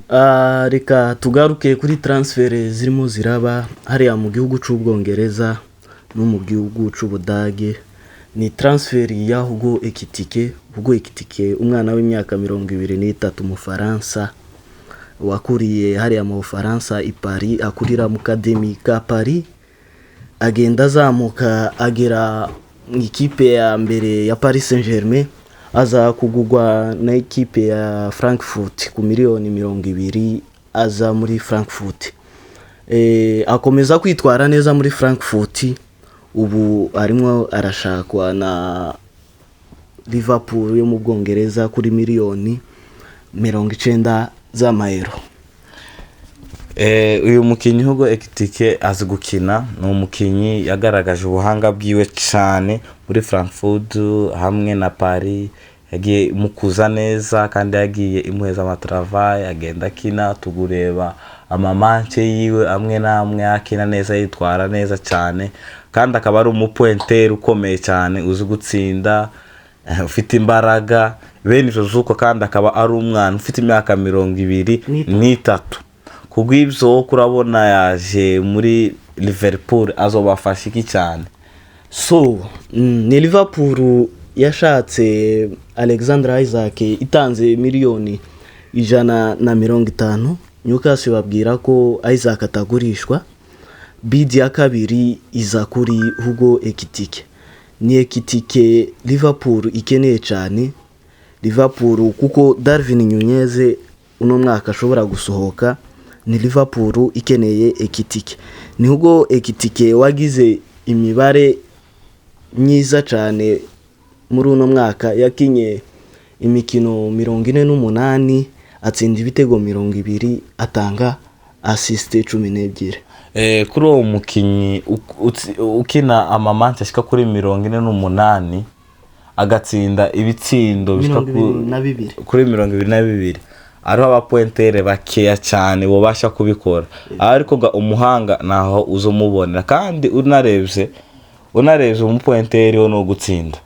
Reka tugaruke kuri transfer zirimo ziraba hariya mu gihugu cy'Ubwongereza no mu gihugu cy'Ubudage. Ni transfer ya Hugo Ekitike. Hugo Ekitike umwana w'imyaka 23 mu Faransa wakuriye hariya mu Faransa i Paris, akurira mu Academy ka Paris, agenda azamuka agera mu ikipe ya mbere ya Paris Saint-Germain, aza kugugwa na ikipe ya Frankfurt ku miliyoni 20 aza muri Frankfurt. Akomeza kwitwara neza muri Frankfurt, ubu arimo arashakwa na Liverpool yo mu Bwongereza kuri miliyoni 90 z'amayero. Uyu mukinyi Hugo Ekitike azi gukina, ni umukinyi yagaragaje ubuhanga bwiwe cyane muri Frankfurt hamwe na Paris, yagiye mukuza neza kandi yagiye imuheza amatravail, agenda akina tugureba amamanche yiwe amwe namwe akina neza, yitwara neza cyane kandi akaba ari umupointer ukomeye cyane, uzi gutsinda, ufite imbaraga bene ivyo zuko, kandi akaba ari umwana ufite imyaka 23. Kugwibyo kurabona yaje muri Liverpool azobafasha iki cyane. So ni Liverpool yashatse Alexander Isaac itanze miliyoni 150. Newcastle babwira ko Isaac atagurishwa. Bid ya kabiri iza kuri Hugo Ekitike. Ni Ekitike Liverpool ikeneye cyane. Liverpool kuko Darwin Nunez uno mwaka ashobora gusohoka, ni Liverpool ikeneye Ekitike. Ni Hugo Ekitike wagize imibare myiza cyane muri uno mwaka, yakinye imikino 48, atsinda ibitego 20, atanga assist 12. Kuri uwo mukinyi ukina amamanche ashika kuri 48, agatsinda ibitsindo bishika kuri 22, ariho abapointere bakeya cyane bobasha kubikora, ariko ga umuhanga naho uzomubonera. Kandi unarebye umupointere wo no gutsinda,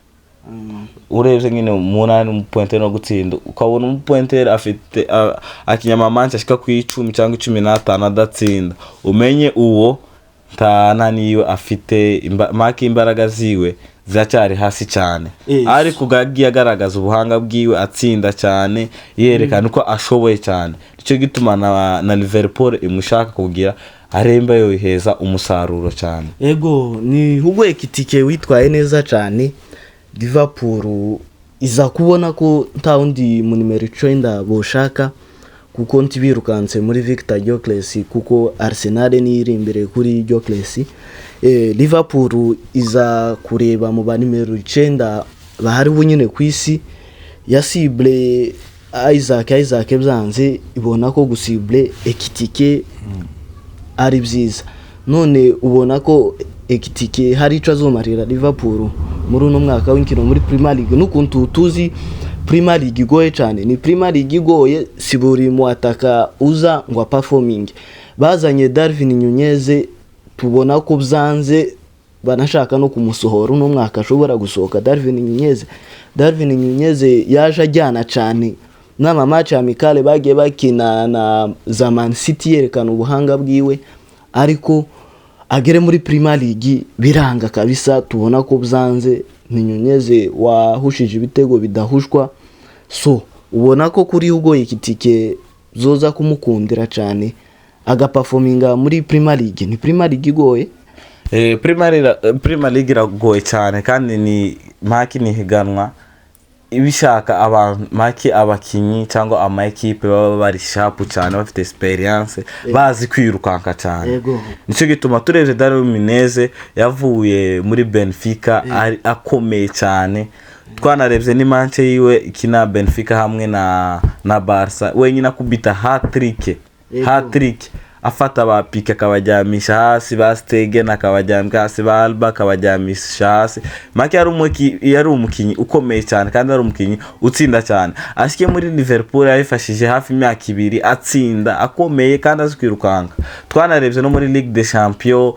urebye nyine umunani umupointere no gutsinda, ukabona umupointere afite akinyama manche ashika ku 10 cyangwa 15 adatsinda, umenye uwo ntananiyo afite maki imbaraga ziwe zacyari hasi cyane. Ariko gagiye agaragaza ubuhanga bwiwe, atsinda cyane, yerekana uko ashoboye cyane. Nicyo gituma na Liverpool imushaka kugira aremba yo iheza umusaruro cyane. Ego ni Hugo Ekitike witwaye neza cyane. Liverpool iza kubona ko nta wundi mu numero 9 boshaka, kuko ntibirukanse muri Victor Gyökeres, kuko Arsenal ni iri imbere kuri Gyökeres. Liverpool iza kureba mu ba numero 9 bahari bunyine ku isi, ya cible Isaac byanze, ibona ko gusible Ekitike ari byiza. None ubona ko Ekitike hari ico azomarira Liverpool muri uno mwaka w'inkino muri Premier League. Nukuntu tuzi Premier League igoye cyane, ni Premier League igoye, si buri mu ataka uza ngo performing. Bazanye Darwin Nunez, tubona ko byanze, banashaka no kumusohora uno mwaka ashobora gusohoka Darwin Nunez yaje ajyana cyane n'ama match amicale bagiye bakina na Man City, yerekana ubuhanga bwiwe, ariko agere muri Premier League biranga kabisa. Tubona ko byanze, ni Nunez wahushije ibitego bidahushwa. So ubona ko kuri Hugo Ekitike zoza kumukundira cyane, agaperforminga muri Premier League. Ni Premier League igoye. Premier League iragoye cyane, kandi ni maki ni higanwa ibishaka abantu maki abakinyi cyangwa ama equipe baba bari sharp cyane, bafite experience, bazi kwirukanka cyane. Nicyo gituma tureje Darwin Nunez yavuye muri Benfica akomeye cyane. Twanarebye ni manche yiwe ikina Benfica hamwe na Barca, wenyine akubita hat-trick, afata abapika akabajyamisha hasi, Stegen akabajyamisha hasi, Alba akabajyamisha hasi. Maki yari umukinyi ukomeye cyane, kandi ari umukinyi utsinda cyane. Ashike muri Liverpool yafashije hafi imyaka 2 atsinda, akomeye kandi azikwirukanka. Twanarebye no muri Ligue des Champions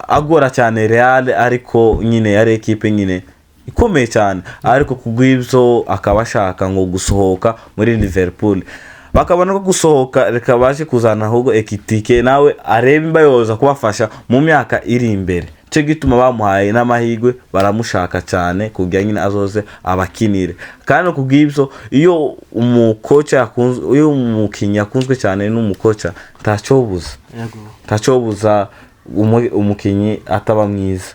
agora cyane Real, ariko nyine yari equipe nyine ikomeye cyane, ariko kugwibyo akabashaka ngo gusohoka muri Liverpool. bakabona ko gusohoka reka baje kuzana ahubwo Ekitike nawe areba imba yoza kubafasha mu myaka iri imbere. Cyo gituma bamuhaye n'amahirwe baramushaka cyane kugira nyine azoze abakinire. Kandi kubw'ibyo iyo umukinnyi yakunzwe cyane n'umukoca ntacyobuza umukinnyi ataba mwiza.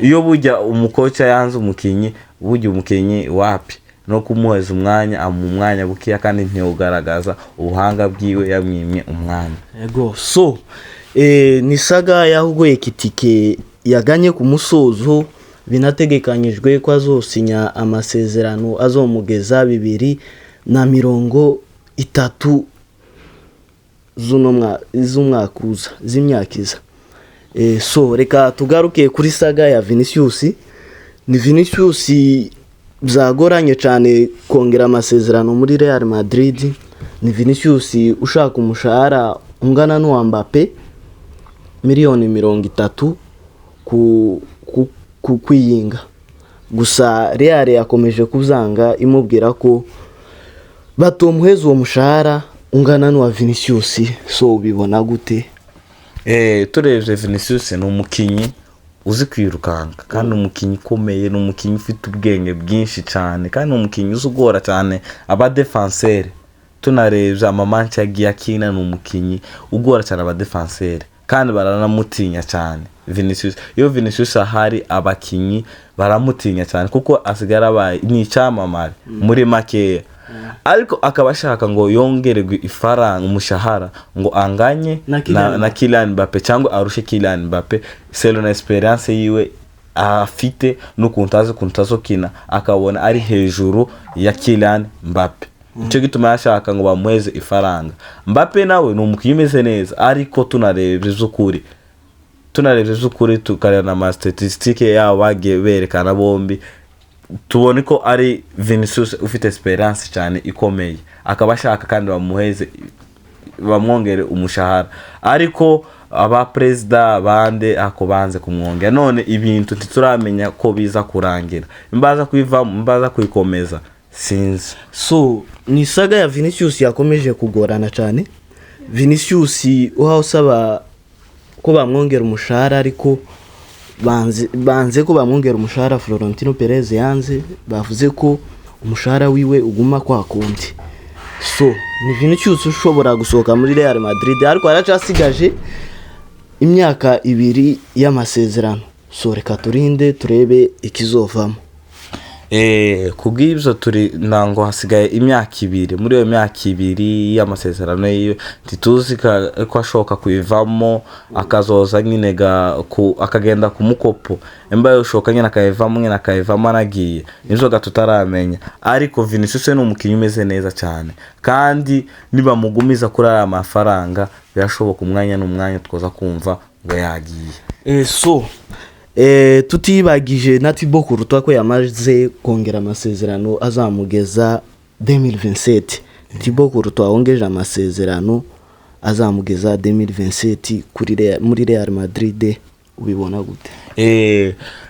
Iyo bujya umukoca yanze umukinnyi bujya umukinnyi wapi no kumuheza umwanya mu mwanya bukiya kandi ntiyogaragaza ubuhanga bwiwe yamwimye umwanya. So ni saga y'ahubwo Ekitike yaganye ku musozo, binategekanyijwe ko azosinya amasezerano azomugeza 2030 z'umwaka uza z'imyaka iza. So reka tugaruke kuri saga ya Vinicius. Ni Vinicius byagoranye cyane kongera amasezerano muri Real Madrid. Ni Vinicius ushaka umushahara ungana n'uwa Mbappe miliyoni 30 ku kwiyinga. Gusa Real yakomeje kuzanga imubwira ko batomuheza uwo mushahara ungana n'uwa Vinicius. So ubibona gute? Turebye Vinicius ni umukinnyi uzi kwirukanka kandi umukinnyi ukomeye, ni umukinnyi ufite ubwenge bwinshi cyane kandi umukinnyi uzugora cyane aba defenseur. Tunarebye amamanci yagiye akina, ni umukinnyi ugora cyane aba defenseur kandi baranamutinya cyane Vinicius. Iyo Vinicius ahari abakinnyi baramutinya cyane kuko asigara abaye ni icyamamare muri makeya. Ariko akaba ashaka ngo yongererwe ifaranga umushahara ngo anganye na Kylian Mbappe cyangwa arushe Kylian Mbappe. C'est l'expérience yiwe afite n'ukuntu azokina akabona ari hejuru ya Kylian Mbappe. Icyo gituma yashaka ngo bamuheze ifaranga. Mbappe nawe ni umukinnyi umeze neza, ariko tunarebye z'ukuri tukareba na statistique yabo bagiye berekana bombi, tubone ko ari Vinicius ufite experience cyane ikomeye, akaba ashaka kandi bamuheze bamwongere umushahara. Ariko aba president bande ako banze kumwongera. None ibintu tituramenya ko biza kurangira, imbaza kwivamo imbaza kwikomeza sinzi. So ni saga ya Vinicius yakomeje kugorana cyane. Vinicius uhaho saba ko bamwongera umushahara, ariko banze ko bamwongera umushahara. Florentino Perez yanze, bavuze ko umushahara wiwe uguma kwa kundi. So ni Vinicius ushobora gusohoka muri Real Madrid, ariko aracasigaje imyaka 2 y'amasezerano. So reka turinde turebe ikizovamo. Kubw'ibyo turi nango hasigaye imyaka 2. Muri iyo myaka 2 y'amasezerano yiwe tituzi ko ashoka kuivamo akazoza nyine akagenda ku mukopo. Emba yoshoka nyine akayivamo nyine akayivamo anagiye, nizo gatutaramenya. Ariko Vinicius ni umukinnyi umeze neza cyane, kandi niba mugumiza kuri aya mafaranga birashoboka umwanya n'umwanya twoza kumva ngo yagiye. So tutibagije na Thibaut Courtois ko yamaze kongera amasezerano azamugeza 2027. Thibaut Courtois wongeje amasezerano azamugeza 2027 muri Real Madrid, ubibona gute?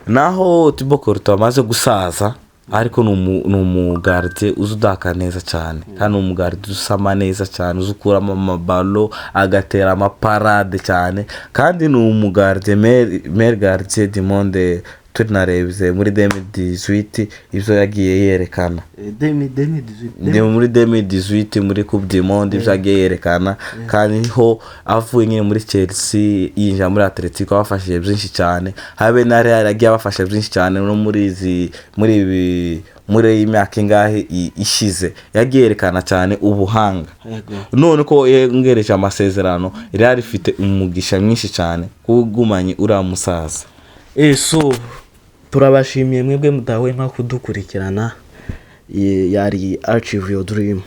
Naho Thibaut Courtois amaze gusaza, ariko ni umugardie uzudaka neza cyane, kandi umugardie usama neza cyane, uzukuramo amabalo agatera amaparade cyane, kandi ni umugardie meilleur gardien du monde. Tunarebye muri 2018 ibyo yagiye yerekana. 2018 muri 2018 muri Coupe du Monde ibyo yagiye yerekana. Kandi ho avuye nyine muri Chelsea yinjira muri Atletico abafashije byinshi cyane, habe na Real yagiye abafasha byinshi cyane. No muri imyaka ingahe ishize yagiye yerekana cyane ubuhanga. None ko yongereje amasezerano, Real ifite umugisha mwinshi cyane kugumanye uriya musaza. So turabashimiye mwebwe mudahwema kudukurikirana. Yari Achieve Your Dream.